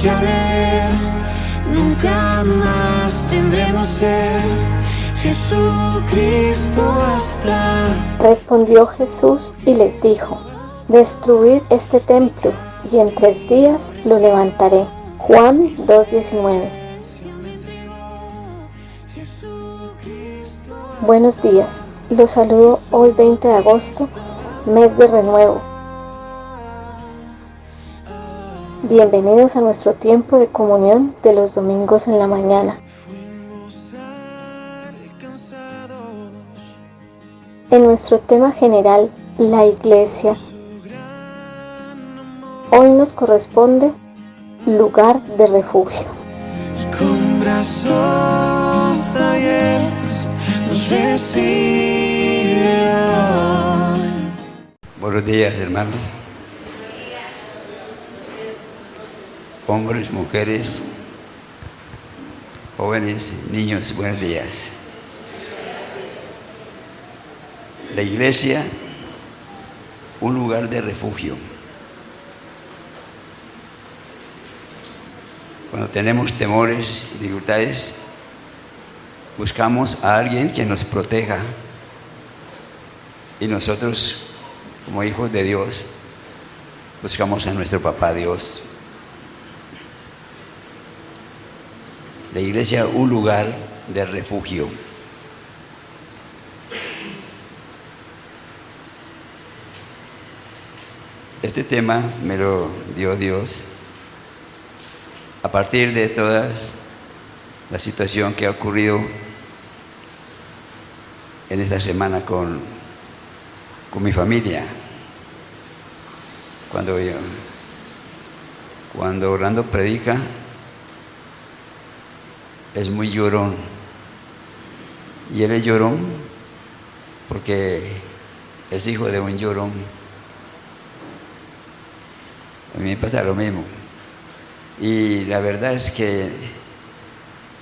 que haber, nunca más tendremos ser. Jesucristo basta. Respondió Jesús y les dijo: destruid este templo, y en 3 días lo levantaré. Juan 2:19. Buenos días, los saludo hoy 20 de agosto, mes de renuevo. Bienvenidos a nuestro tiempo de comunión de los domingos en la mañana. En nuestro tema general, la Iglesia, hoy nos corresponde lugar de refugio. Con brazos abiertos nos recibe hoy. Buenos días, hermanos. Hombres, mujeres, jóvenes, niños, buenos días. La iglesia, un lugar de refugio. Cuando tenemos temores, dificultades, buscamos a alguien que nos proteja. Y nosotros, como hijos de Dios, buscamos a nuestro Papá Dios. La iglesia, un lugar de refugio. Este tema me lo dio Dios a partir de toda la situación que ha ocurrido en esta semana con mi familia. Cuando Orlando predica, es muy llorón. Y él es llorón porque es hijo de un llorón. A mí me pasa lo mismo. Y la verdad es que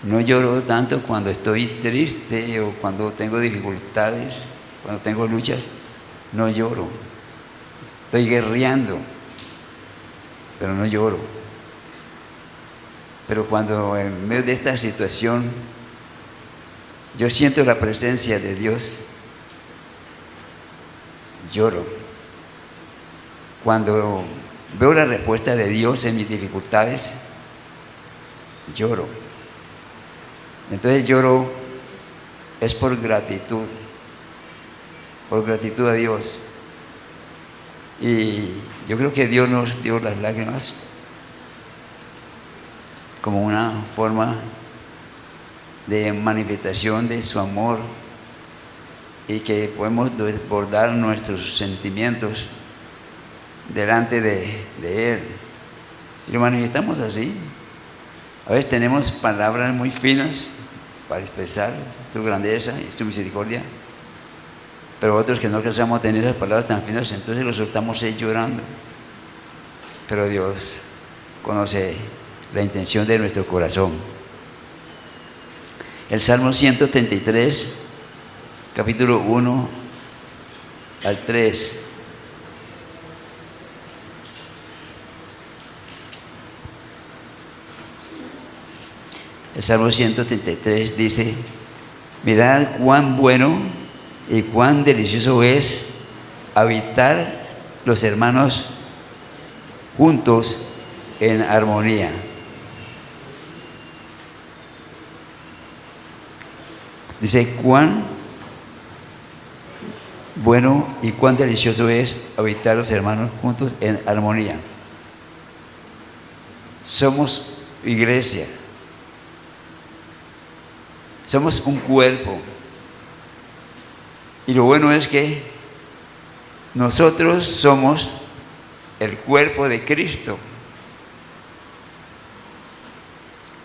no lloro tanto cuando estoy triste o cuando tengo dificultades, cuando tengo luchas. No lloro. Estoy guerreando, pero no lloro. Pero cuando en medio de esta situación yo siento la presencia de Dios, lloro. Cuando veo la respuesta de Dios en mis dificultades, lloro. Entonces lloro es por gratitud a Dios. Y yo creo que Dios nos dio las lágrimas como una forma de manifestación de su amor y que podemos desbordar nuestros sentimientos delante de Él. Y lo manifestamos así. A veces tenemos palabras muy finas para expresar su grandeza y su misericordia, pero otros que no alcanzamos a tener esas palabras tan finas, entonces lo soltamos llorando. Pero Dios conoce la intención de nuestro corazón. El Salmo 133, capítulo 1 al 3. El Salmo 133 dice: mirad cuán bueno y cuán delicioso es habitar los hermanos juntos en armonía. Dice: cuán bueno y cuán delicioso es habitar los hermanos juntos en armonía. Somos iglesia. Somos un cuerpo. Y lo bueno es que nosotros somos el cuerpo de Cristo.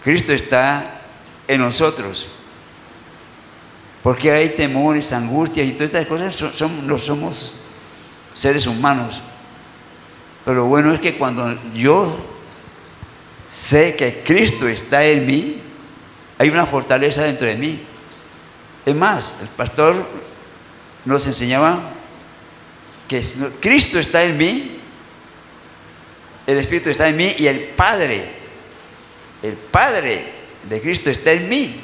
Cristo está en nosotros. Porque hay temores, angustias y todas estas cosas, no somos seres humanos. Pero lo bueno es que cuando yo sé que Cristo está en mí, hay una fortaleza dentro de mí. Es más, el pastor nos enseñaba que Cristo está en mí, el Espíritu está en mí y el Padre el Padre de Cristo está en mí.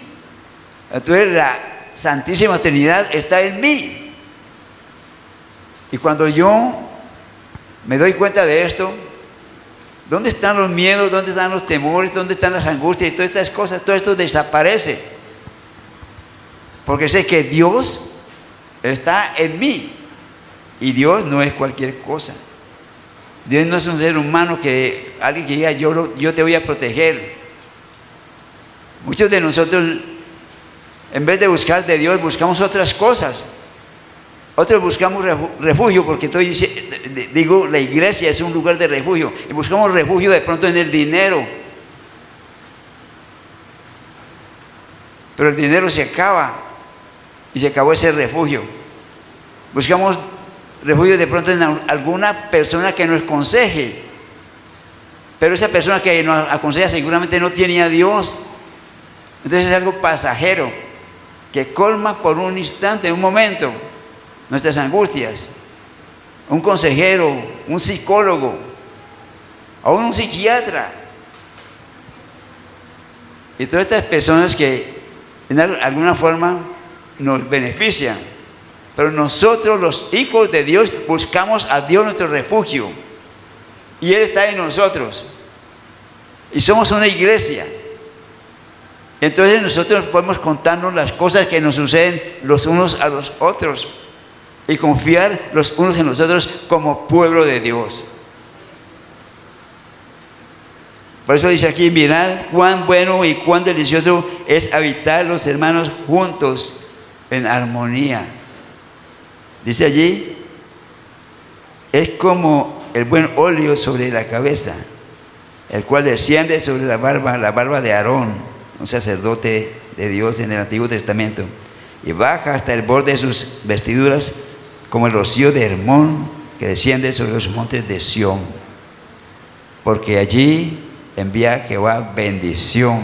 Entonces la Santísima Trinidad está en mí. Y cuando yo me doy cuenta de esto, ¿dónde están los miedos? ¿Dónde están los temores? ¿Dónde están las angustias? Y todas estas cosas, todo esto desaparece. Porque sé que Dios está en mí. Y Dios no es cualquier cosa. Dios no es un ser humano que alguien que diga yo te voy a proteger. Muchos de nosotros, en vez de buscar de Dios, buscamos otras cosas. Otros buscamos refugio, porque digo, la iglesia es un lugar de refugio. Y buscamos refugio de pronto en el dinero. Pero el dinero se acaba. Y se acabó ese refugio. Buscamos refugio de pronto en alguna persona que nos aconseje. Pero esa persona que nos aconseja seguramente no tiene a Dios. Entonces es algo pasajero, que colma por un instante, un momento, nuestras angustias. Un consejero, un psicólogo, o un psiquiatra. Y todas estas personas que en alguna forma nos benefician. Pero nosotros, los hijos de Dios, buscamos a Dios nuestro refugio. Y Él está en nosotros. Y somos una iglesia. Entonces nosotros podemos contarnos las cosas que nos suceden los unos a los otros. Y confiar los unos en los otros como pueblo de Dios. Por eso dice aquí, mirad cuán bueno y cuán delicioso es habitar los hermanos juntos en armonía. Dice allí, es como el buen óleo sobre la cabeza, el cual desciende sobre la barba de Aarón, un sacerdote de Dios en el Antiguo Testamento, y baja hasta el borde de sus vestiduras, como el rocío de Hermón que desciende sobre los montes de Sión, porque allí envía Jehová bendición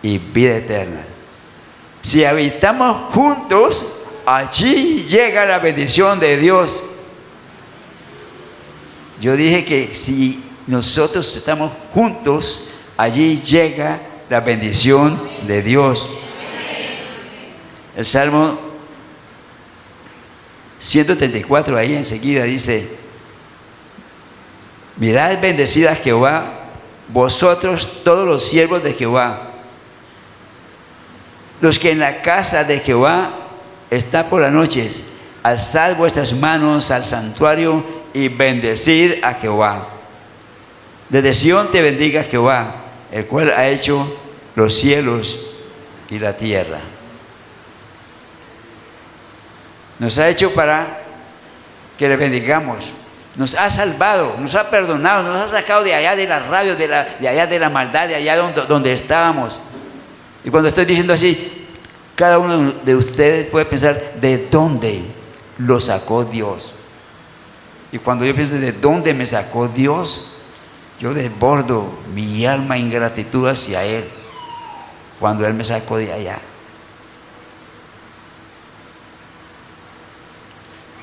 y vida eterna. Si habitamos juntos, allí llega la bendición de Dios. Yo dije que si nosotros estamos juntos, allí llega la bendición de Dios. El Salmo 134 ahí enseguida dice, mirad bendecid a Jehová, vosotros todos los siervos de Jehová, los que en la casa de Jehová está por las noches, alzad vuestras manos al santuario y bendecid a Jehová. Desde Sión te bendiga Jehová, el cual ha hecho los cielos y la tierra. Nos ha hecho para que le bendigamos. Nos ha salvado, nos ha perdonado, nos ha sacado de allá de la rabia, de allá de la maldad, de allá donde estábamos. Y cuando estoy diciendo así, cada uno de ustedes puede pensar de dónde lo sacó Dios. Y cuando yo pienso de dónde me sacó Dios, yo desbordo mi alma en gratitud hacia Él, cuando Él me sacó de allá.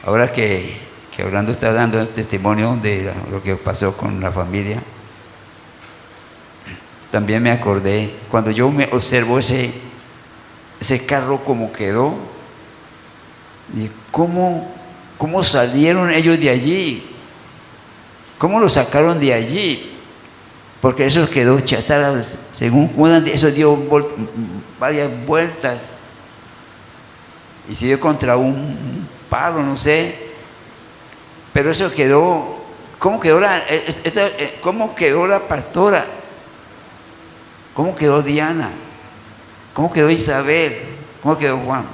Ahora que Orlando está dando el testimonio de lo que pasó con la familia, también me acordé, cuando yo me observo ese carro como quedó, y cómo salieron ellos de allí, cómo lo sacaron de allí, porque eso quedó chatarra, según cuentan, eso dio varias vueltas, y se dio contra un palo, no sé, pero eso quedó. ¿Cómo quedó la pastora? ¿Cómo quedó Diana? ¿Cómo quedó Isabel? ¿Cómo quedó Juan?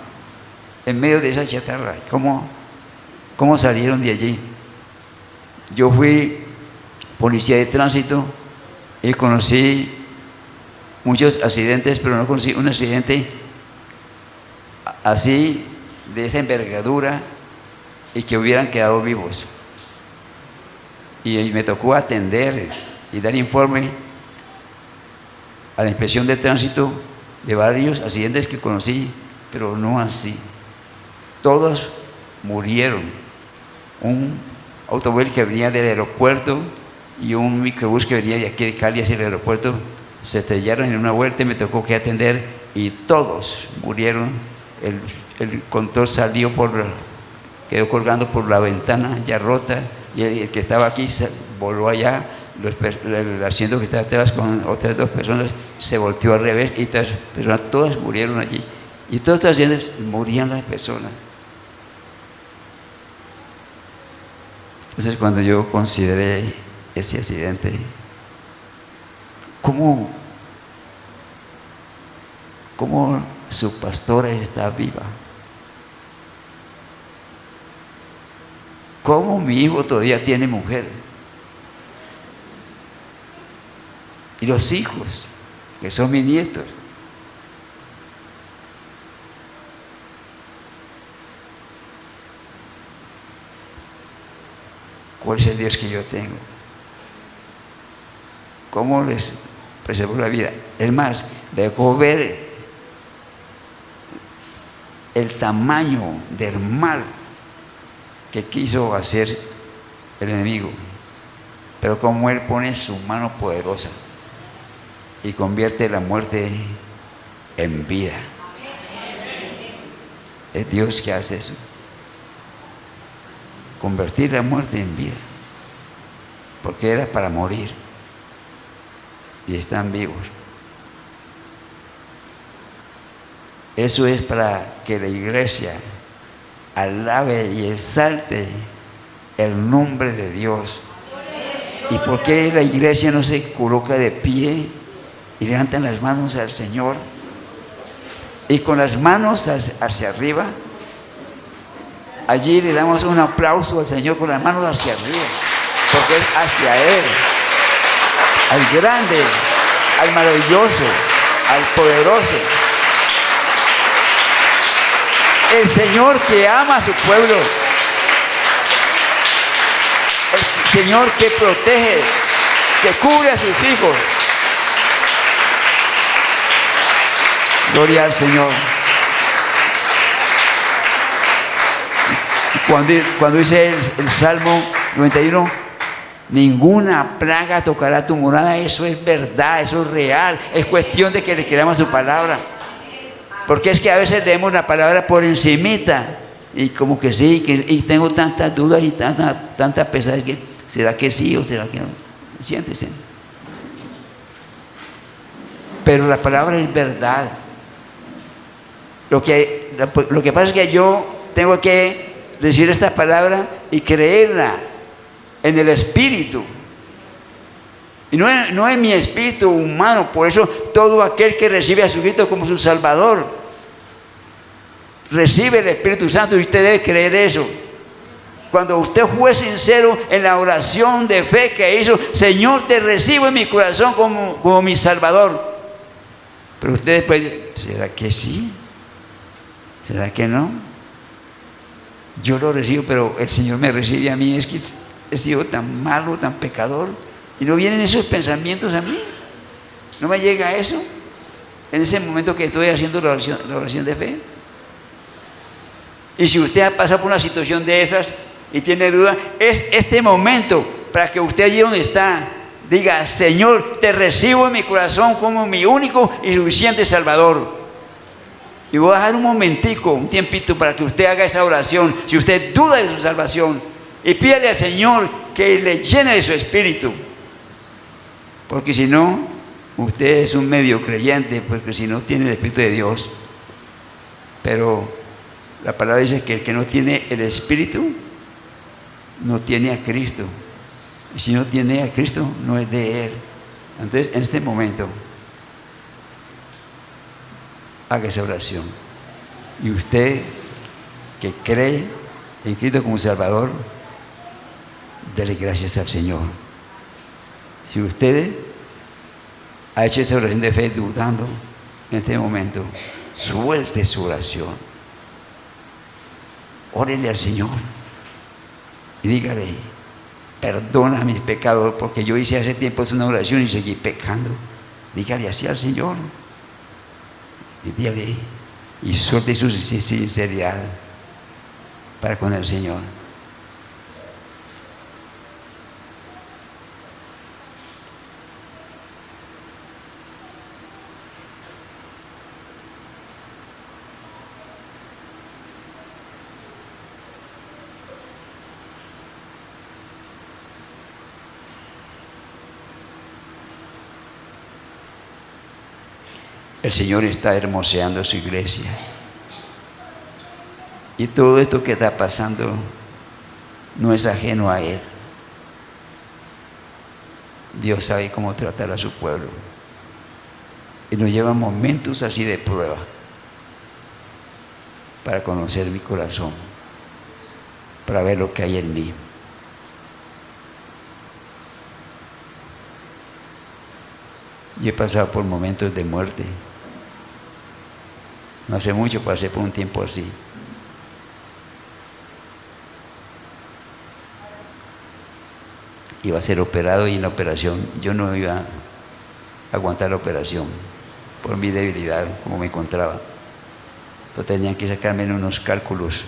En medio de esa chatarra, ¿cómo salieron de allí? Yo fui policía de tránsito y conocí muchos accidentes, pero no conocí un accidente así, de esa envergadura, y que hubieran quedado vivos. Y me tocó atender y dar informe a la inspección de tránsito de varios accidentes que conocí, pero no así. Todos murieron. Un automóvil que venía del aeropuerto y un microbús que venía de aquí de Cali hacia el aeropuerto, se estrellaron en una vuelta y me tocó que atender y todos murieron. El control salió quedó colgando por la ventana ya rota, y el que estaba aquí voló allá. El asiento que estaba atrás con otras 2 personas se volteó al revés y otras personas todas murieron allí. Y todas estas accidentes morían las personas. Entonces, cuando yo consideré ese accidente, ¿cómo su pastora está viva? ¿Cómo mi hijo todavía tiene mujer? Y los hijos, que son mis nietos. ¿Cuál es el Dios que yo tengo? ¿Cómo les preservó la vida? Es más, dejó ver el tamaño del mal que quiso hacer el enemigo, pero como Él pone su mano poderosa y convierte la muerte en vida. Es Dios que hace eso, convertir la muerte en vida, porque era para morir y están vivos. Eso es para que la iglesia alabe y exalte el nombre de Dios. ¿Y por qué la iglesia no se coloca de pie y levantan las manos al Señor? Y con las manos hacia arriba, allí le damos un aplauso al Señor con las manos hacia arriba, porque es hacia Él, al grande, al maravilloso, al poderoso. El Señor que ama a su pueblo, el Señor que protege, que cubre a sus hijos. Gloria al Señor. Cuando dice el Salmo 91, ninguna plaga tocará tu morada, eso es verdad, eso es real, es cuestión de que le creamos su palabra. Porque es que a veces leemos la palabra por encimita y como que sí, y tengo tantas dudas y tantas pesadas que ¿será que sí o será que no? Siéntese. Pero la palabra es verdad. Lo que pasa es que yo tengo que decir esta palabra y creerla en el Espíritu. Y no en mi espíritu humano. Por eso todo aquel que recibe a Jesucristo como su Salvador recibe el Espíritu Santo, y usted debe creer eso. Cuando usted fue sincero en la oración de fe que hizo, Señor, te recibo en mi corazón como mi Salvador. Pero usted después dice, ¿será que sí? ¿Será que no? Yo lo recibo, pero el Señor me recibe a mí. Es que he sido tan malo, tan pecador. Y no vienen esos pensamientos a mí. No me llega eso en ese momento que estoy haciendo la oración de fe. Y si usted ha pasado por una situación de esas y tiene duda, es este momento para que usted allí donde está diga, Señor, te recibo en mi corazón como mi único y suficiente Salvador. Y voy a dejar un momentico, un tiempito para que usted haga esa oración. Si usted duda de su salvación, y pídale al Señor que le llene de su espíritu. Porque si no, usted es un medio creyente, porque si no tiene el Espíritu de Dios. Pero la palabra dice que el que no tiene el Espíritu, no tiene a Cristo. Y si no tiene a Cristo, no es de Él. Entonces, en este momento, haga esa oración. Y usted que cree en Cristo como Salvador, dele gracias al Señor. Si usted ha hecho esa oración de fe dudando en este momento, suelte su oración. Órele al Señor y dígale, perdona mis pecados, porque yo hice hace tiempo una oración y seguí pecando. Dígale así al Señor. Y dígale, y suelte su sinceridad para con el Señor. el Señor está hermoseando su iglesia. Y todo esto que está pasando no es ajeno a Él. Dios sabe cómo tratar a su pueblo. Y nos lleva momentos así de prueba para conocer mi corazón, para ver lo que hay en mí. Yo he pasado por momentos de muerte. No hace mucho pasé por un tiempo así. Iba a ser operado y en la operación yo no iba a aguantar la operación por mi debilidad, como me encontraba. Pero tenían que sacarme unos cálculos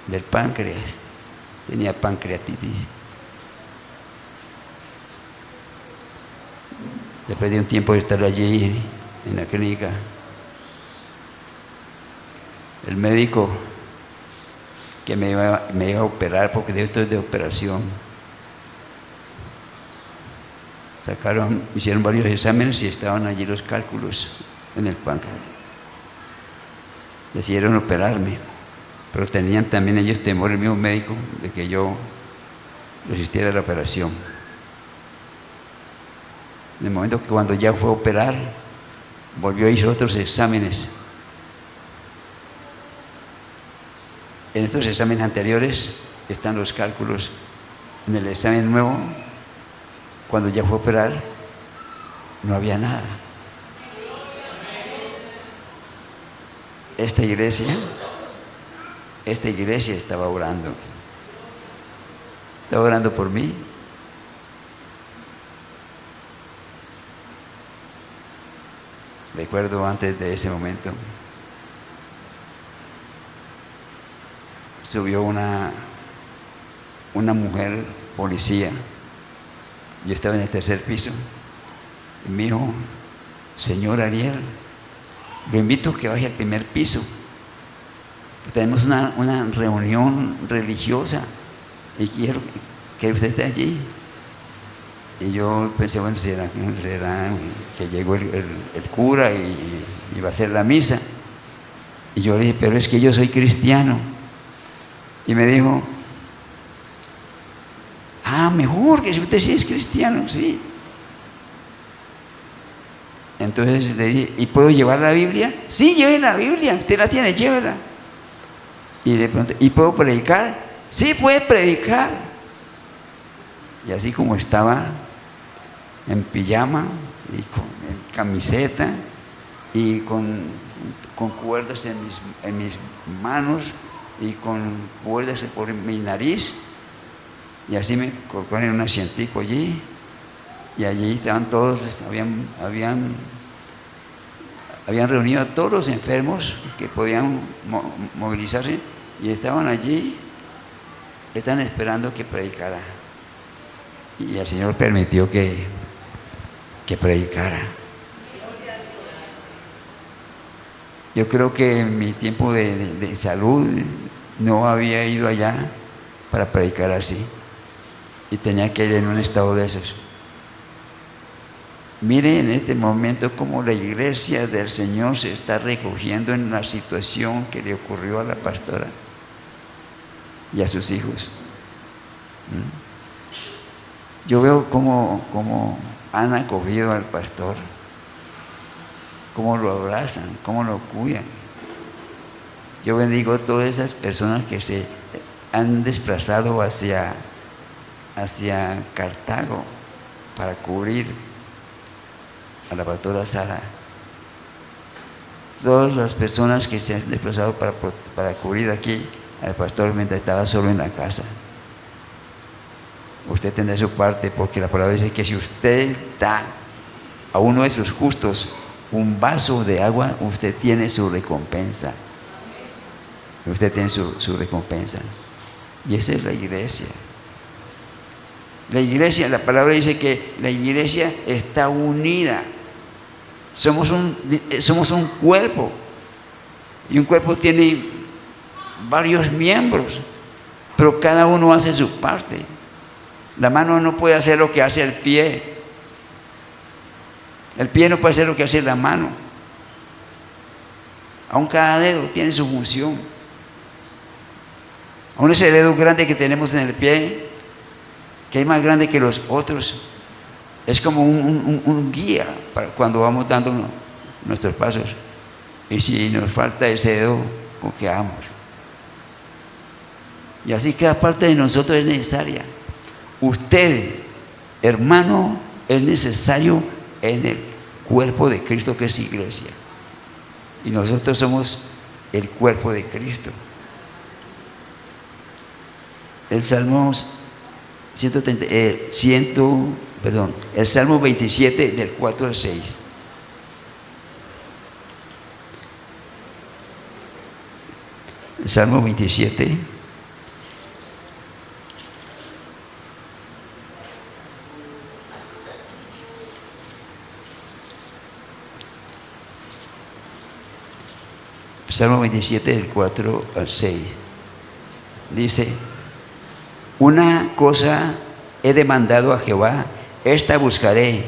del páncreas. Tenía pancreatitis. Después de un tiempo de estar allí en la clínica, el médico que me iba a operar, porque de esto es de operación, hicieron varios exámenes y estaban allí los cálculos en el páncreas. Decidieron operarme, pero tenían también ellos temor, el mismo médico, de que yo resistiera a la operación. En el momento que cuando ya fue a operar, volvió a hizo otros exámenes. En estos exámenes anteriores están los cálculos. En el examen nuevo, cuando ya fue a operar, no había nada. Esta iglesia estaba orando. Estaba orando por mí. Recuerdo antes de ese momento, subió una mujer policía. Yo estaba en el tercer piso y me dijo: señor Ariel, lo invito a que baje al primer piso. Tenemos una reunión religiosa y quiero que usted esté allí. Y yo pensé, bueno, será que llegó el cura y iba a hacer la misa. Y yo le dije: pero es que yo soy cristiano. Y me dijo: mejor, que si usted sí es cristiano, sí. Entonces le dije: ¿y puedo llevar la Biblia? Sí, lleve la Biblia, usted la tiene, llévela. Y le pregunté: ¿y puedo predicar? Sí, puede predicar. Y así como estaba, en pijama y con camiseta y con cuerdas en mis manos y con cuerdas por mi nariz, y así me colocaron en un asientico allí, y allí estaban todos, habían reunido a todos los enfermos que podían movilizarse, y estaban allí, están esperando que predicara. Y el Señor permitió que predicara. Yo creo que en mi tiempo de salud no había ido allá para predicar así, y tenía que ir en un estado de esos. Mire en este momento cómo la iglesia del Señor se está recogiendo en la situación que le ocurrió a la pastora y a sus hijos. Yo veo cómo han acogido al pastor, cómo lo abrazan, cómo lo cuidan. Yo bendigo a todas esas personas que se han desplazado hacia Cartago para cubrir a la pastora Sara. Todas las personas que se han desplazado para cubrir aquí al pastor mientras estaba solo en la casa. Usted tendrá su parte, porque la palabra dice que si usted da a uno de sus justos un vaso de agua, usted tiene su recompensa. Usted tiene su recompensa. Y esa es la iglesia. La iglesia, la palabra dice que la iglesia está unida. Somos un cuerpo. Y un cuerpo tiene varios miembros, pero cada uno hace su parte. La mano no puede hacer lo que hace el pie. El pie no puede hacer lo que hace la mano. Aún cada dedo tiene su función. Aún ese dedo grande que tenemos en el pie, que es más grande que los otros, es como un guía para cuando vamos dando nuestros pasos. Y si nos falta ese dedo, cojeamos. Y así cada parte de nosotros es necesaria. Usted, hermano, es necesario en el cuerpo de Cristo, que es iglesia. Y nosotros somos el cuerpo de Cristo. El Salmo el Salmo 27 del 4 al 6. El Salmo 27. Salmo 27 del 4 al 6. Dice: una cosa he demandado a Jehová, esta buscaré,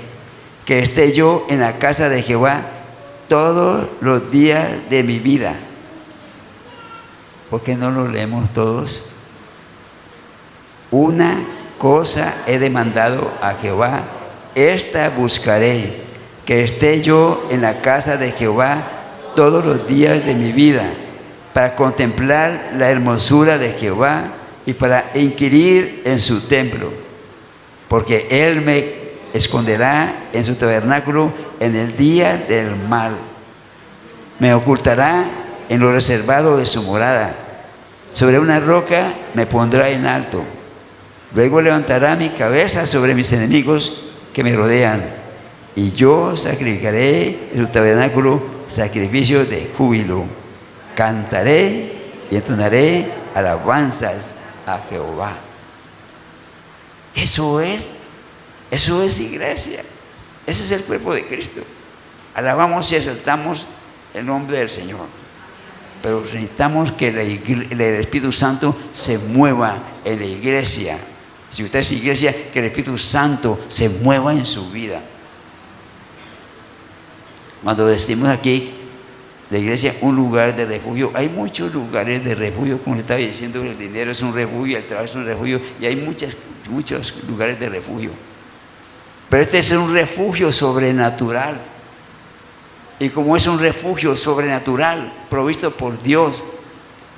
que esté yo en la casa de Jehová todos los días de mi vida. ¿Por qué no lo leemos todos? Una cosa he demandado a Jehová, esta buscaré, que esté yo en la casa de Jehová todos los días de mi vida, para contemplar la hermosura de Jehová y para inquirir en su templo, porque Él me esconderá en su tabernáculo en el día del mal, me ocultará en lo reservado de su morada, sobre una roca me pondrá en alto, luego levantará mi cabeza sobre mis enemigos que me rodean, y yo sacrificaré en su tabernáculo sacrificios de júbilo, cantaré y entonaré alabanzas a Jehová. Eso es iglesia. Ese es el cuerpo de Cristo. Alabamos y exaltamos el nombre del Señor, pero necesitamos que el Espíritu Santo se mueva en la iglesia. Si usted es iglesia, que el Espíritu Santo se mueva en su vida. Cuando decimos aquí la iglesia, un lugar de refugio, hay muchos lugares de refugio, como le estaba diciendo, el dinero es un refugio, el trabajo es un refugio, y hay muchos lugares de refugio. Pero este es un refugio sobrenatural. Y como es un refugio sobrenatural, provisto por Dios,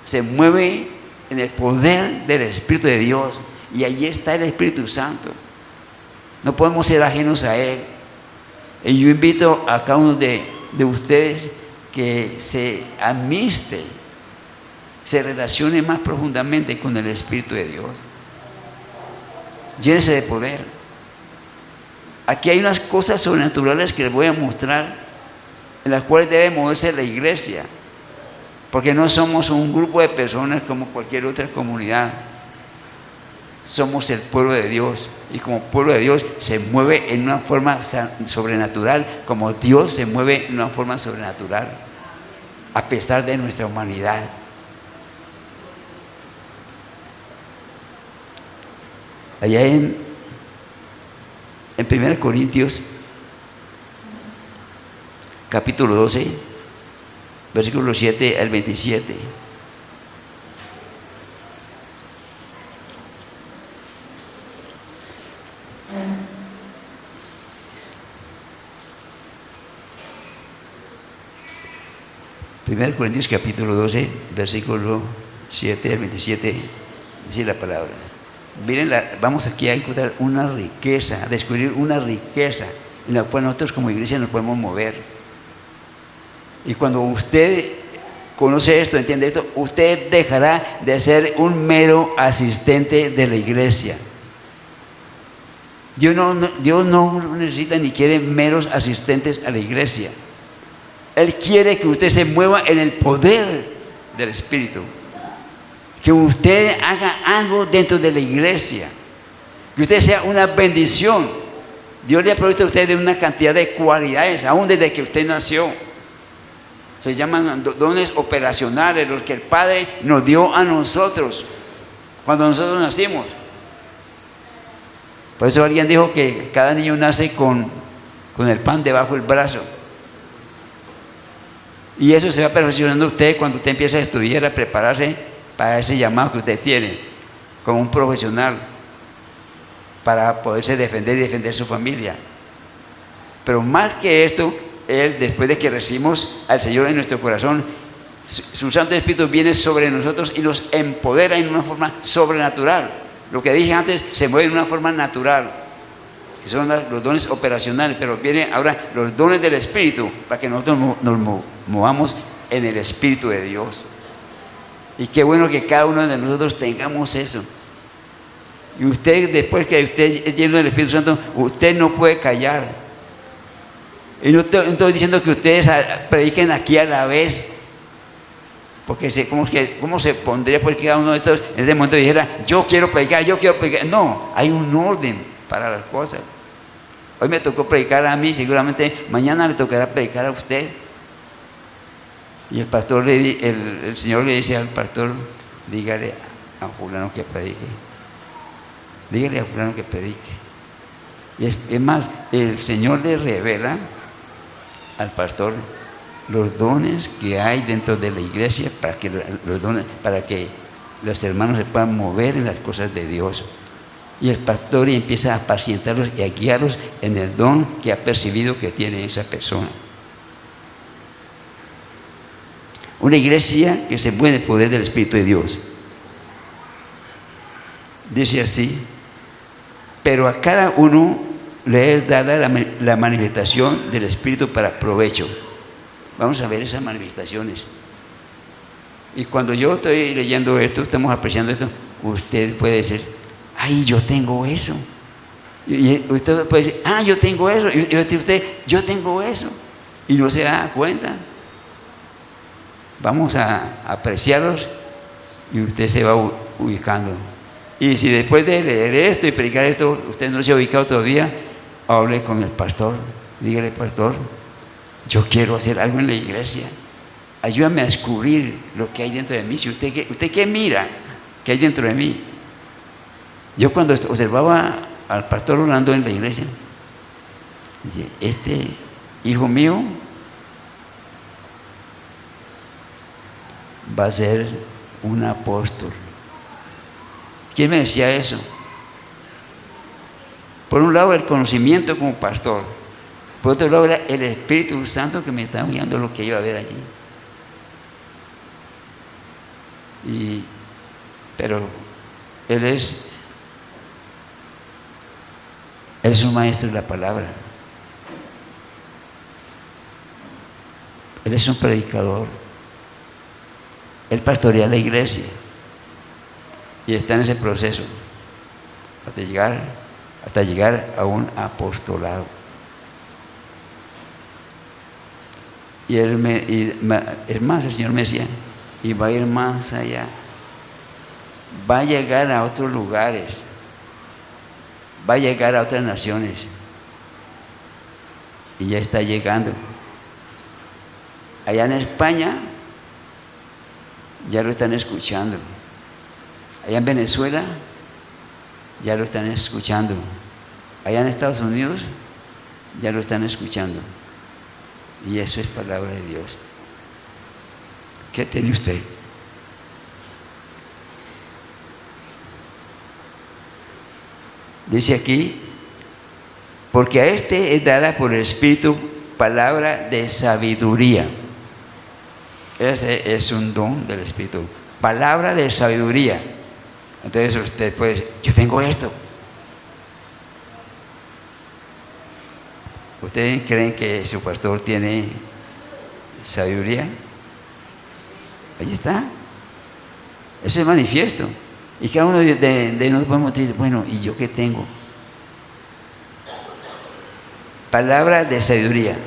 se mueve en el poder del Espíritu de Dios, y allí está el Espíritu Santo. No podemos ser ajenos a Él. Y yo invito a cada uno de ustedes que se amiste, se relacione más profundamente con el Espíritu de Dios. Llénese de poder. Aquí hay unas cosas sobrenaturales que les voy a mostrar, en las cuales debe moverse la iglesia, porque no somos un grupo de personas como cualquier otra comunidad. Somos el pueblo de Dios, y como pueblo de Dios se mueve en una forma sobrenatural, como Dios se mueve en una forma sobrenatural, a pesar de nuestra humanidad. Allá en 1 Corintios, capítulo 12, versículo 7 al 27. Primero Corintios capítulo 12, versículo 7 al 27, dice la palabra. Miren, vamos aquí a encontrar una riqueza, a descubrir una riqueza en la cual nosotros como iglesia nos podemos mover. Y cuando usted conoce esto, entiende esto, usted dejará de ser un mero asistente de la iglesia. Dios no necesita ni quiere meros asistentes a la iglesia. Él quiere que usted se mueva en el poder del Espíritu, que usted haga algo dentro de la iglesia, que usted sea una bendición. Dios le ha provisto a usted de una cantidad de cualidades, aún desde que usted nació. Se llaman dones operacionales, los que el Padre nos dio a nosotros cuando nosotros nacimos. Por eso alguien dijo que cada niño nace con con el pan debajo del brazo. Y eso se va perfeccionando usted cuando usted empieza a estudiar, a prepararse para ese llamado que usted tiene, como un profesional, para poderse defender y defender su familia. Pero más que esto, Él, después de que recibimos al Señor en nuestro corazón, su Santo Espíritu viene sobre nosotros y nos empodera en una forma sobrenatural. Lo que dije antes se mueve en una forma natural, que son los dones operacionales, pero vienen ahora los dones del Espíritu para que nosotros nos movamos en el Espíritu de Dios. Y qué bueno que cada uno de nosotros tengamos eso. Y usted, después que usted es lleno del Espíritu Santo, usted no puede callar. Y no estoy diciendo que ustedes prediquen aquí a la vez, porque ¿cómo se pondría pues que cada uno de estos en este momento dijera, yo quiero predicar? No, hay un orden para las cosas. Hoy me tocó predicar a mí, seguramente mañana le tocará predicar a usted. Y el pastor, el Señor le dice al pastor, dígale a fulano que predique. Dígale a fulano que predique. Y es más, el Señor le revela al pastor los dones que hay dentro de la iglesia para que los hermanos se puedan mover en las cosas de Dios. Y el pastor empieza a apacientarlos y a guiarlos en el don que ha percibido que tiene esa persona. Una iglesia que se mueve en el poder del Espíritu de Dios. Dice así: pero a cada uno le es dada la manifestación del Espíritu para provecho. Vamos a ver esas manifestaciones. Y cuando yo estoy leyendo esto, estamos apreciando esto, usted puede decir, ay, yo tengo eso. Y usted puede decir, ah, yo tengo eso. Y usted, yo tengo eso. Y no se da cuenta. Vamos a apreciarlos y usted se va ubicando. Y si después de leer esto y predicar esto, usted no se ha ubicado todavía, hable con el pastor. Dígale, pastor, yo quiero hacer algo en la iglesia. Ayúdame a descubrir lo que hay dentro de mí. Si usted qué mira que hay dentro de mí. Yo cuando observaba al pastor orando en la iglesia, dice, este hijo mío va a ser un apóstol. ¿Quién me decía eso? Por un lado el conocimiento como pastor, por otro lado era el Espíritu Santo que me estaba guiando lo que iba a ver allí. Pero él es un maestro de la palabra. Él es un predicador. Él pastorea la iglesia y está en ese proceso hasta llegar a un apostolado. Y es más, el Señor me decía, y va a ir más allá, va a llegar a otros lugares, va a llegar a otras naciones, y ya está llegando. Allá en España ya lo están escuchando, allá en Venezuela ya lo están escuchando, allá en Estados Unidos ya lo están escuchando, y eso es palabra de Dios. ¿Qué tiene usted? Dice aquí, porque a este es dada por el Espíritu palabra de sabiduría. Ese es un don del Espíritu, palabra de sabiduría. Entonces usted puede decir, yo tengo esto. ¿Ustedes creen que su pastor tiene sabiduría? Ahí está. Eso es manifiesto. Y cada uno de nosotros podemos decir, bueno, ¿y yo qué tengo? Palabra de sabiduría.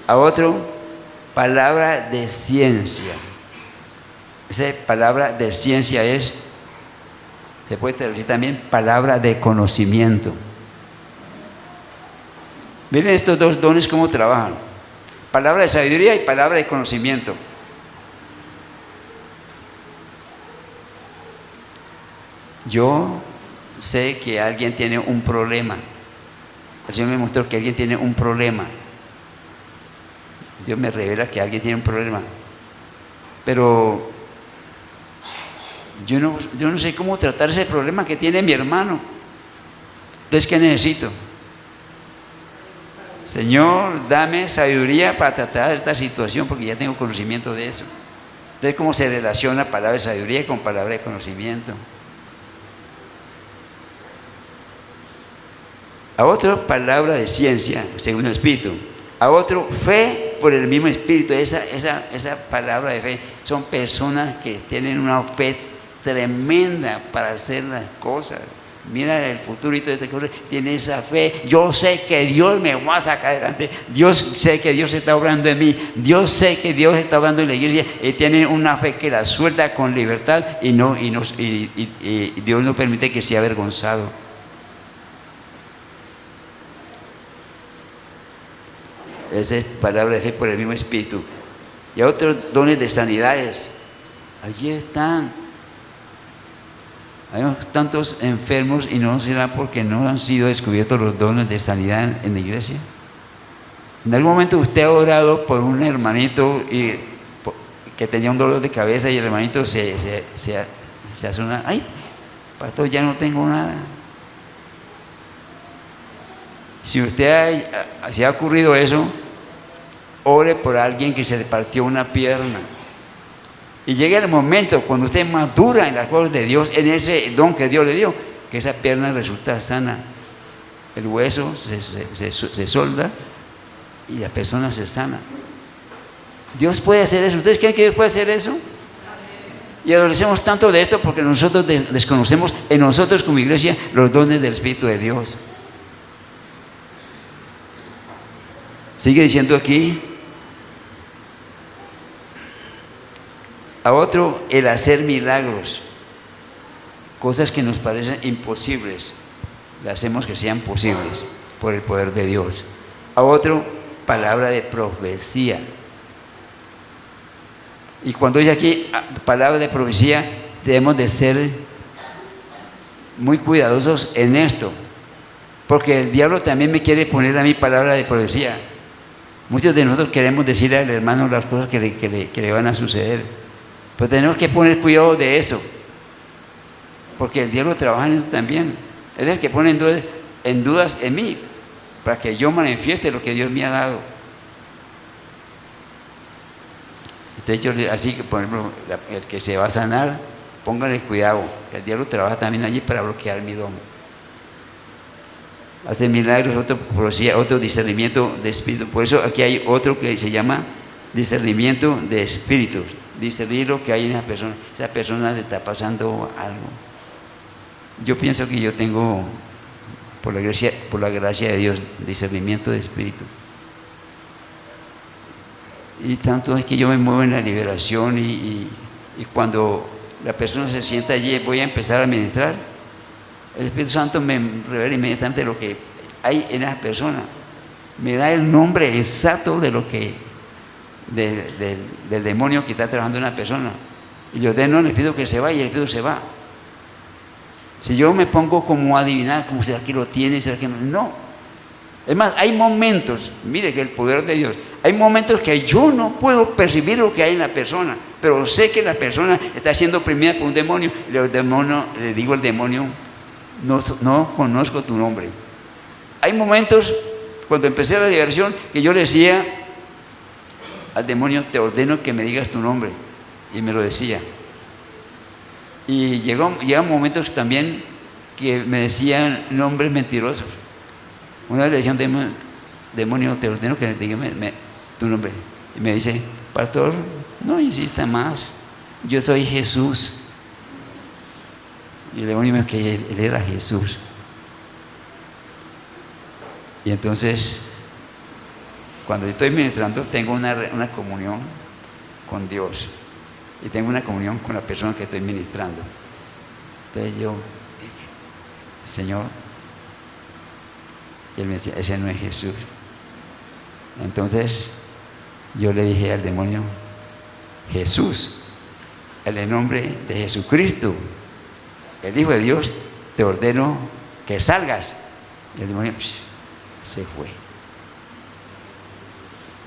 A otro, palabra de ciencia. Esa palabra de ciencia se puede traducir también palabra de conocimiento. Miren estos dos dones cómo trabajan. Palabra de sabiduría y palabra de conocimiento. Yo sé que alguien tiene un problema el Señor me mostró que alguien tiene un problema. Dios me revela que alguien tiene un problema. Pero yo no sé cómo tratar ese problema que tiene mi hermano. Entonces, ¿qué necesito? Señor, dame sabiduría para tratar esta situación, porque ya tengo conocimiento de eso. Entonces, ¿cómo se relaciona palabra de sabiduría con palabra de conocimiento? A otro, palabra de ciencia, según el Espíritu. A otro, fe por el mismo Espíritu. Esa palabra de fe, son personas que tienen una fe tremenda para hacer las cosas. Mira el futuro y todo este que tiene esa fe. Yo sé que Dios me va a sacar adelante. Dios sé que Dios está obrando en mí. Dios sé que Dios está obrando en la iglesia. Y tienen una fe que la suelta con libertad y Dios no permite que sea avergonzado. Esa es palabra de fe por el mismo Espíritu. Y a otros dones de sanidades. Allí están. Hay tantos enfermos y no será porque no han sido descubiertos los dones de sanidad en la iglesia. En algún momento usted ha orado por un hermanito que tenía un dolor de cabeza y el hermanito se hace una, ay, pastor, ya no tengo nada. Si usted se ha ocurrido eso, ore por alguien que se le partió una pierna. Y llega el momento cuando usted madura en las cosas de Dios, en ese don que Dios le dio, que esa pierna resulta sana. El hueso se solda y la persona se sana. Dios puede hacer eso. ¿Ustedes creen que Dios puede hacer eso? Y adolecemos tanto de esto porque nosotros desconocemos en nosotros como iglesia los dones del Espíritu de Dios. Sigue diciendo aquí. A otro, el hacer milagros, cosas que nos parecen imposibles, las hacemos que sean posibles por el poder de Dios. A otro, palabra de profecía. Y cuando dice aquí palabra de profecía, debemos de ser muy cuidadosos en esto, porque el diablo también me quiere poner a mí palabra de profecía. Muchos de nosotros queremos decirle al hermano las cosas que le van a suceder. Pero tenemos que poner cuidado de eso, porque el diablo trabaja en eso también. Él es el que pone en dudas en mí, para que yo manifieste lo que Dios me ha dado. Entonces así que, por ejemplo, el que se va a sanar, póngale cuidado, que el diablo trabaja también allí para bloquear mi don. Hace milagros, otro discernimiento de espíritu. Por eso aquí hay otro que se llama discernimiento de espíritus. Discernir lo que hay en esa persona le está pasando algo. Yo pienso que yo tengo, por la gracia de Dios, discernimiento de espíritu. Y tanto es que yo me muevo en la liberación y cuando la persona se sienta allí, voy a empezar a ministrar, el Espíritu Santo me revela inmediatamente lo que hay en esa persona. Me da el nombre exacto de lo que del demonio que está trabajando en una persona. Y yo ordeno al Espíritu que se va y el Espíritu se va. Si yo me pongo como a adivinar, como será que lo tiene, será que no. Es más, hay momentos, mire que el poder de Dios, hay momentos que yo no puedo percibir lo que hay en la persona, pero sé que la persona está siendo oprimida por un demonio. Y le digo al demonio, no conozco tu nombre. Hay momentos, cuando empecé la liberación, que yo le decía al demonio, te ordeno que me digas tu nombre, y me lo decía. Y llegan momentos también que me decían nombres mentirosos. Una vez le decía a un demonio, te ordeno que me digas tu nombre, y me dice, pastor, no insista más, yo soy Jesús. Y el demonio me dijo que él era Jesús. Y entonces, cuando estoy ministrando, tengo una comunión con Dios y tengo una comunión con la persona que estoy ministrando. Entonces yo dije, Señor, y él me decía, ese no es Jesús. Entonces yo le dije al demonio, Jesús, en el nombre de Jesucristo, el Hijo de Dios, te ordeno que salgas. Y el demonio se fue.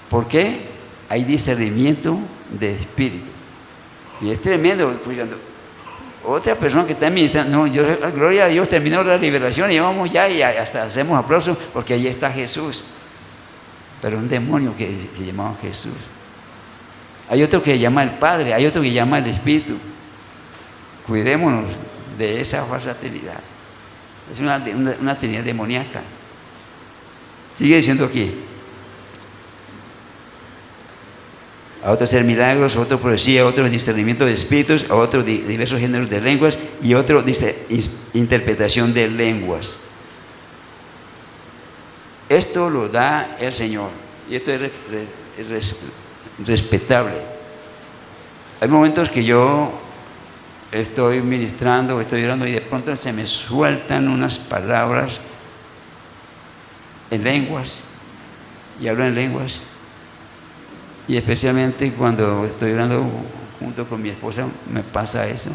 ¿Por qué? Hay discernimiento de espíritu. Y es tremendo. Otra persona que está ministrando, no, yo, gloria a Dios, terminó la liberación y vamos ya y hasta hacemos aplausos porque ahí está Jesús. Pero un demonio que se llamaba Jesús. Hay otro que llama el Padre, hay otro que llama el Espíritu. Cuidémonos de esa falsa trinidad. Es una trinidad demoníaca. Sigue diciendo aquí. A otro hacer milagros, a otro profecía, a otro discernimiento de espíritus, a otro diversos géneros de lenguas y otro dice interpretación de lenguas. Esto lo da el Señor y esto es respetable. Hay momentos que yo estoy ministrando, estoy orando y de pronto se me sueltan unas palabras en lenguas y hablo en lenguas. Y especialmente cuando estoy orando junto con mi esposa, me pasa eso.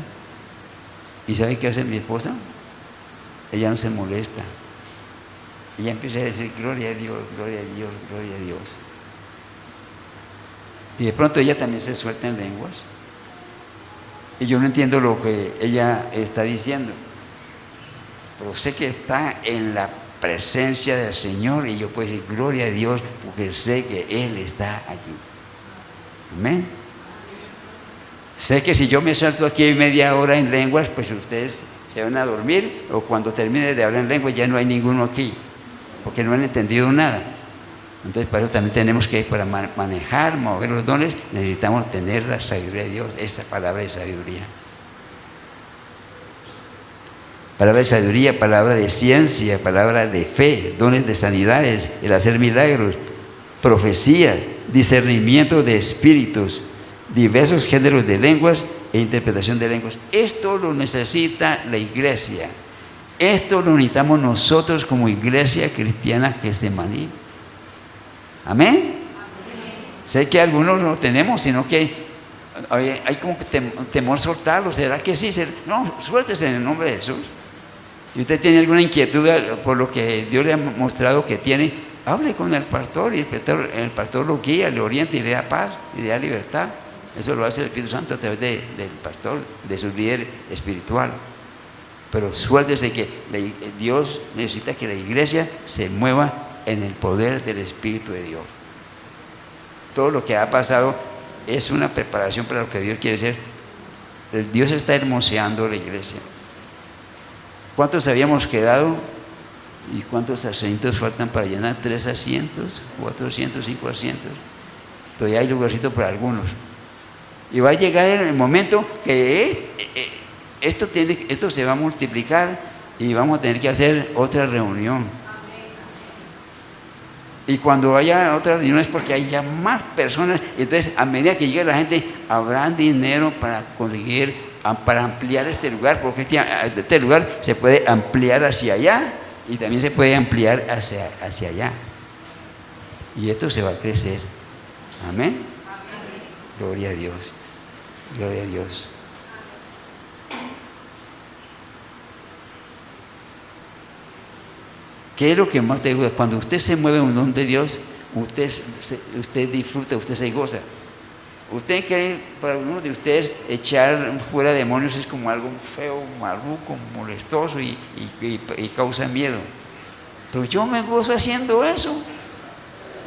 ¿Y sabe qué hace mi esposa? Ella no se molesta. Ella empieza a decir, gloria a Dios, gloria a Dios, gloria a Dios. Y de pronto ella también se suelta en lenguas. Y yo no entiendo lo que ella está diciendo. Pero sé que está en la presencia del Señor y yo puedo decir, gloria a Dios, porque sé que Él está allí. Amén. Sé que si yo me salto aquí media hora en lenguas, pues ustedes se van a dormir o cuando termine de hablar en lenguas ya no hay ninguno aquí, porque no han entendido nada. Entonces para eso también tenemos que, para manejar, mover los dones, necesitamos tener la sabiduría de Dios, esa palabra de sabiduría. Palabra de sabiduría, palabra de ciencia, palabra de fe, dones de sanidades, el hacer milagros, profecía, discernimiento de espíritus, diversos géneros de lenguas e interpretación de lenguas. Esto lo necesita la iglesia. Esto lo necesitamos nosotros como iglesia cristiana Getsemaní. Amén. Sé que algunos no tenemos, sino que hay como temor soltarlo. ¿Será que sí? No, suéltese en el nombre de Jesús. Si usted tiene alguna inquietud por lo que Dios le ha mostrado que tiene, hable con el pastor y el pastor lo guía, le orienta y le da paz y le da libertad. Eso lo hace el Espíritu Santo a través del pastor, de su líder espiritual. Pero suéltese que Dios necesita que la iglesia se mueva en el poder del Espíritu de Dios. Todo lo que ha pasado es una preparación para lo que Dios quiere hacer. Dios está hermoseando la iglesia. ¿Cuántos habíamos quedado? ¿Y cuántos asientos faltan para llenar? 3 asientos, 4 asientos, 5 asientos. Todavía hay lugarcito para algunos. Y va a llegar el momento que esto se va a multiplicar y vamos a tener que hacer otra reunión. Y cuando haya otras reuniones, porque haya más personas, entonces a medida que llegue la gente, habrá dinero para conseguir, para ampliar este lugar, porque este lugar se puede ampliar hacia allá y también se puede ampliar hacia allá. Y esto se va a crecer. Amén. Gloria a Dios. Gloria a Dios. ¿Qué es lo que más te gusta? Cuando usted se mueve en un don de Dios, usted disfruta, usted se goza. Usted cree, para uno de ustedes, echar fuera demonios es como algo feo, maluco, molestoso y causa miedo. Pero yo me gozo haciendo eso.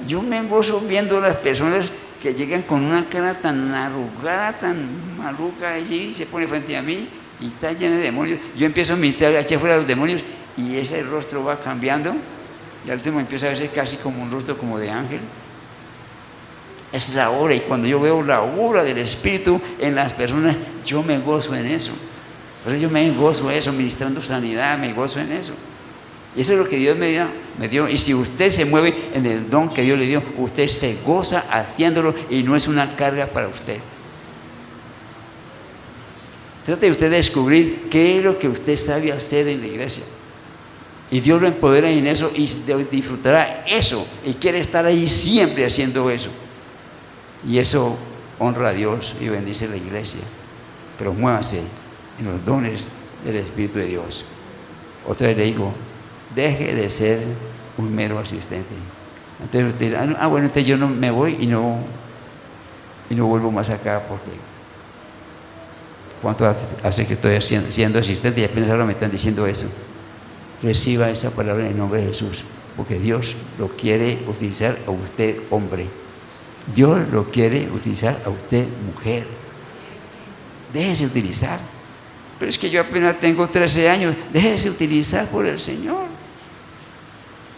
Yo me gozo viendo a las personas que llegan con una cara tan arrugada, tan maluca allí, y se pone frente a mí y está llena de demonios. Yo empiezo a ministrar, a echar fuera los demonios y ese rostro va cambiando y al último empieza a verse casi como un rostro como de ángel. Es la obra, y cuando yo veo la obra del Espíritu en las personas, yo me gozo en eso. Por eso yo me gozo en eso, ministrando sanidad, me gozo en eso. Y eso es lo que Dios me dio. Y si usted se mueve en el don que Dios le dio, usted se goza haciéndolo y no es una carga para usted. Trate usted de descubrir qué es lo que usted sabe hacer en la iglesia. Y Dios lo empodera en eso y disfrutará eso. Y quiere estar ahí siempre haciendo eso. Y eso honra a Dios y bendice a la iglesia. Pero muévase en los dones del Espíritu de Dios. Otra vez le digo, deje de ser un mero asistente. Entonces usted dirá, bueno, entonces yo no me voy y no vuelvo más acá, porque ¿cuánto hace que estoy siendo asistente? Y apenas ahora me están diciendo eso. Reciba esa palabra en el nombre de Jesús, porque Dios lo quiere utilizar a usted, hombre. Dios lo quiere utilizar a usted, mujer. Déjese utilizar. Pero es que yo apenas tengo 13 años. Déjese utilizar por el Señor.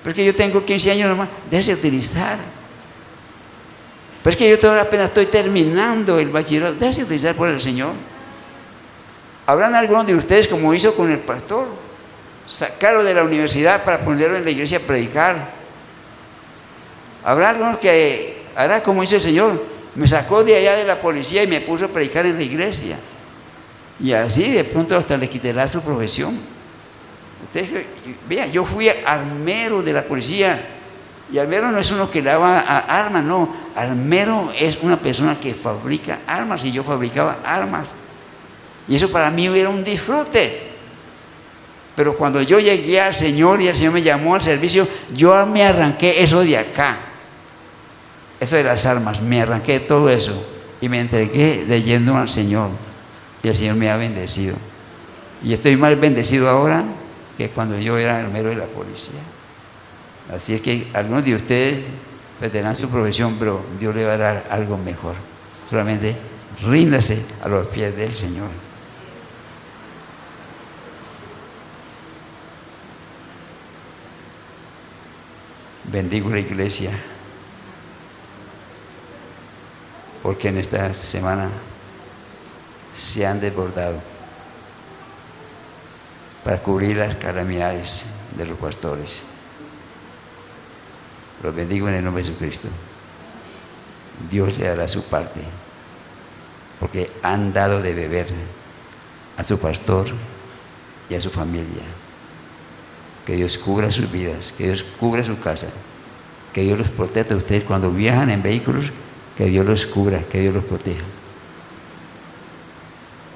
Pero es que yo tengo 15 años nomás. Déjese utilizar. Pero es que yo todavía apenas estoy terminando el bachillerato. Déjese utilizar por el Señor. Habrán algunos de ustedes, como hizo con el pastor, sacarlo de la universidad para ponerlo en la iglesia a predicar. Habrá algunos que hará como hizo el Señor, me sacó de allá de la policía y me puso a predicar en la iglesia, y así de pronto hasta le quitará su profesión. Ustedes vean, yo fui armero de la policía, y armero no es uno que lava armas, no, armero es una persona que fabrica armas, y yo fabricaba armas, y eso para mí era un disfrute. Pero cuando yo llegué al Señor y el Señor me llamó al servicio, yo me arranqué eso de acá, eso de las armas, me arranqué todo eso y me entregué de lleno al Señor, y el Señor me ha bendecido, y estoy más bendecido ahora que cuando yo era armero de la policía. Así es que algunos de ustedes perderán su profesión, pero Dios le va a dar algo mejor. Solamente ríndase a los pies del Señor. Bendigo la iglesia, porque en esta semana se han desbordado para cubrir las calamidades de los pastores. Los bendigo en el nombre de Jesucristo. Dios le dará su parte, porque han dado de beber a su pastor y a su familia. Que Dios cubra sus vidas, que Dios cubra su casa, que Dios los proteja a ustedes cuando viajan en vehículos, que Dios los cubra, que Dios los proteja.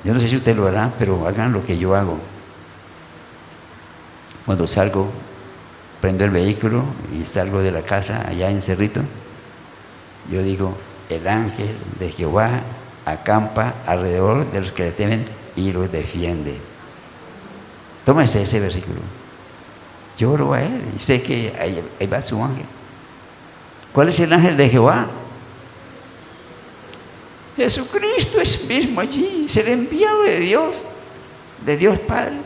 Yo no sé si ustedes lo harán, pero hagan lo que yo hago. Cuando salgo, prendo el vehículo y salgo de la casa allá en Cerrito, yo digo, el ángel de Jehová acampa alrededor de los que le temen y los defiende. Tómese ese versículo. Yo oro a él y sé que ahí va su ángel. ¿Cuál es el ángel de Jehová? Jesucristo es mismo allí, es el enviado de Dios Padre,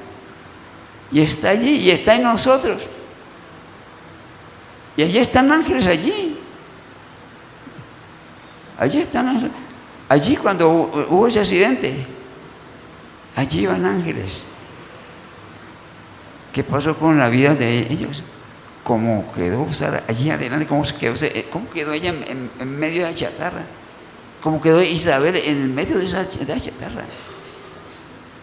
y está allí, y está en nosotros, y allí están ángeles, allí están ángeles. Allí cuando hubo ese accidente, allí iban ángeles. ¿Qué pasó con la vida de ellos? ¿Cómo quedó Sara allí adelante? ¿Cómo quedó ella en medio de la chatarra? ¿Cómo quedó Isabel en el medio de esa chatarra?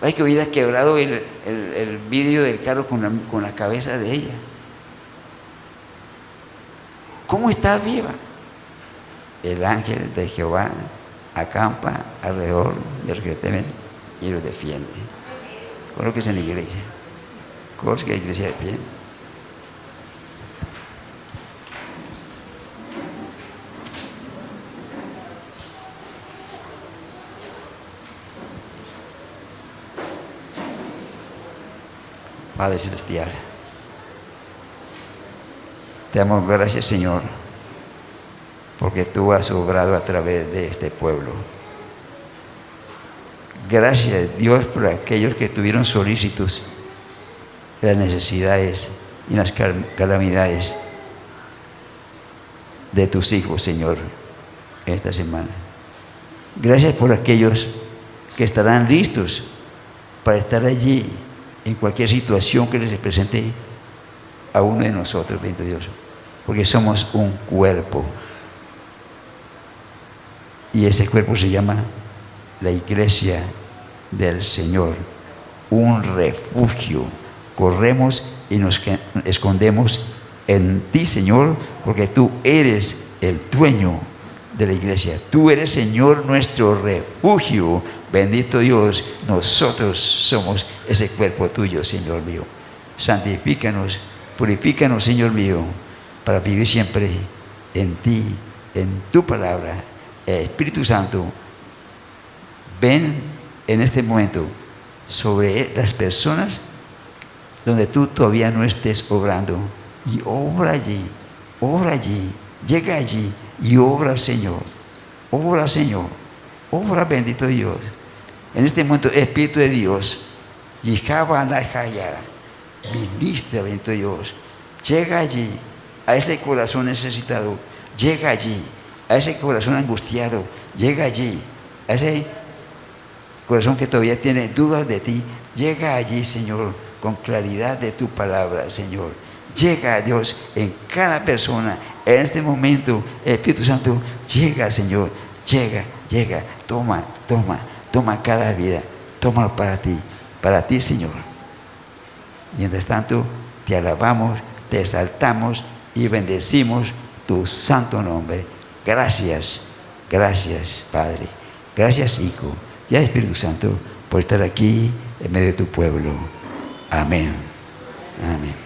Ay, que hubiera quebrado el vidrio del carro con la cabeza de ella. ¿Cómo está viva? El ángel de Jehová acampa alrededor de los que temen y los defiende. Colóquese en la iglesia. Colóquese en la iglesia de pie. Padre Celestial, te damos gracias, Señor, porque tú has obrado a través de este pueblo. Gracias, Dios, por aquellos que estuvieron solícitos de las necesidades y las calamidades de tus hijos, Señor, esta semana. Gracias por aquellos que estarán listos para estar allí en cualquier situación que les presente a uno de nosotros, bendito Dios, porque somos un cuerpo, y ese cuerpo se llama la iglesia del Señor, un refugio. Corremos y nos escondemos en ti, Señor, porque tú eres el dueño de la iglesia. Tú eres, Señor, nuestro refugio. Bendito Dios, nosotros somos ese cuerpo tuyo, Señor mío. Santifícanos, purifícanos, Señor mío. para vivir siempre en ti, en tu palabra. Espíritu Santo, ven en este momento sobre las personas donde tú todavía no estés obrando, y obra allí, llega allí y obra, Señor, obra, bendito Dios. En este momento, Espíritu de Dios, ministra, bendito Dios, llega allí a ese corazón necesitado, llega allí a ese corazón angustiado, llega allí a ese corazón que todavía tiene dudas de ti, llega allí, Señor, con claridad de tu palabra, Señor. Llega, Dios, en cada persona, en este momento, Espíritu Santo, llega, Señor, llega, toma cada vida, tómalo para ti, Señor. Mientras tanto, te alabamos, te exaltamos y bendecimos tu santo nombre. Gracias, Padre. Gracias, Hijo. Y Espíritu Santo, por estar aquí en medio de tu pueblo. Amén. Amén.